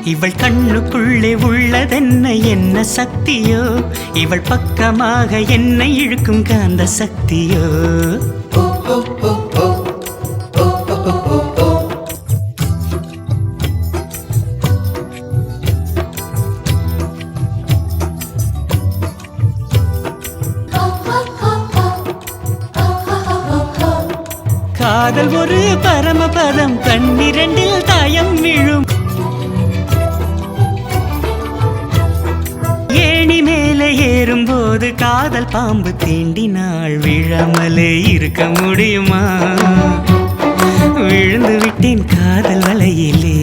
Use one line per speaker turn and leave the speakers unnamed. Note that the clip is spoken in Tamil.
இவள் கண்ணுக்குள்ளே உள்ளதென்ன என்ன சக்தியோ இவள் பக்கமாக என்னை இழுக்கும் காந்த சக்தியோ காதல் ஒரு பரமபதம் கண்ணிரண்டில் தாயம் விழும் ஏணி மேலே ஏறும்போது காதல் பாம்பு தீண்டினாள் விழாமலே இருக்க முடியுமா விழுந்து விட்டேன் காதல் வலையிலே